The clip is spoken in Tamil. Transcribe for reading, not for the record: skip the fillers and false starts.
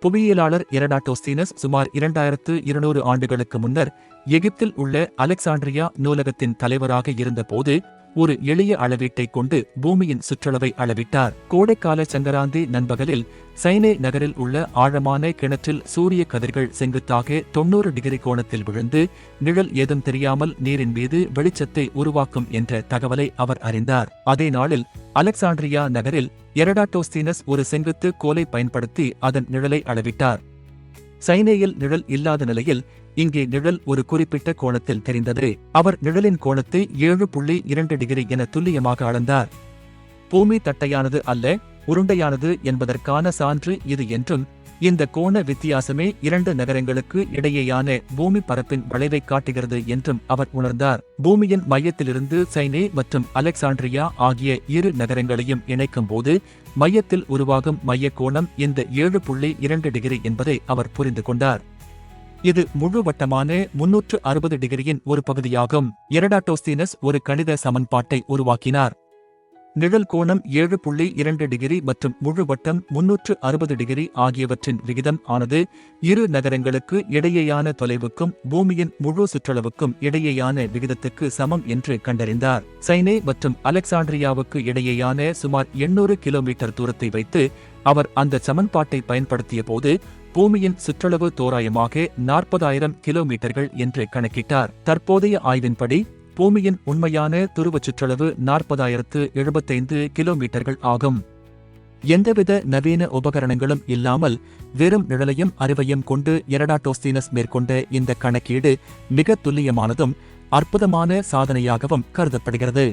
புவியியலாளர் எரடாட்டோஸ்தீனஸ் சுமார் 2200 ஆண்டுகளுக்கு முன்னர் எகிப்தில் உள்ள அலெக்சாண்ட்ரியா நூலகத்தின் தலைவராக இருந்தபோது ஒரு எளிய அளவீட்டைக் கொண்டு பூமியின் சுற்றளவை அளவிட்டார். கோடைக்கால சங்கராந்தி நண்பகலில் சைனே நகரில் உள்ள ஆழமான கிணற்றில் சூரிய கதிர்கள் செங்குத்தாக 90 டிகிரி கோணத்தில் விழுந்து நிழல் ஏதும் தெரியாமல் நீரின் மீது வெளிச்சத்தை உருவாக்கும் என்ற தகவலை அவர் அறிந்தார். அதே நாளில் அலெக்சாண்ட்ரியா நகரில் எரடாட்டோஸ்தீனஸ் ஒரு செங்குத்து கோலை பயன்படுத்தி அதன் நிழலை அளவிட்டார். சைனேயில் நிழல் இல்லாத நிலையில் இங்கே நிழல் ஒரு குறிப்பிட்ட கோணத்தில் தெரிந்தது. அவர் நிழலின் கோணத்தை 7.2 டிகிரி என துல்லியமாக அளந்தார். பூமி தட்டையானது அல்ல, உருண்டையானது என்பதற்கான சான்று இது என்றும், இந்த கோண வித்தியாசமே 2 நகரங்களுக்கு இடையேயான பூமி பரப்பின் வளைவை காட்டுகிறது என்றும் அவர் உணர்ந்தார். பூமியின் மையத்திலிருந்து சைனே மற்றும் அலெக்சாண்ட்ரியா ஆகிய 2 நகரங்களையும் இணைக்கும் போது மையத்தில் உருவாகும் மைய கோணம் இந்த 7.2 டிகிரி என்பதை அவர் புரிந்து கொண்டார். இது முழு வட்டமான 360 டிகிரியின் ஒரு பகுதியாகும். எரடாட்டோஸ்தீனஸ் ஒரு கணித சமன்பாட்டை உருவாக்கினார். நிழல் கோணம் 7.2 டிகிரி மற்றும் முழு வட்டம் 360 டிகிரி ஆகியவற்றின் விகிதம் ஆனது 2 நகரங்களுக்கு இடையேயான தொலைவுக்கும் பூமியின் முழு சுற்றளவுக்கும் இடையேயான விகிதத்துக்கு சமம் என்று கண்டறிந்தார். சைனே மற்றும் அலெக்சாண்ட்ரியாவுக்கு இடையேயான சுமார் 800 கிலோமீட்டர் தூரத்தை வைத்து அவர் அந்த சமன்பாட்டை பயன்படுத்திய போது பூமியின் சுற்றளவு தோராயமாக 40,000 கிலோமீட்டர்கள் என்று கணக்கிட்டார். தற்போதைய ஆய்வின்படி பூமியின் உண்மையான துருவச் சுற்றளவு 40,075 கிலோமீட்டர்கள் ஆகும். எந்தவித நவீன உபகரணங்களும் இல்லாமல் வெறும் நிழலையும் அறிவையும் கொண்டு எரடாட்டோஸ்தீனஸ் மேற்கொண்ட இந்த கணக்கீடு மிக துல்லியமானதும் அற்புதமான சாதனையாகவும் கருதப்படுகிறது.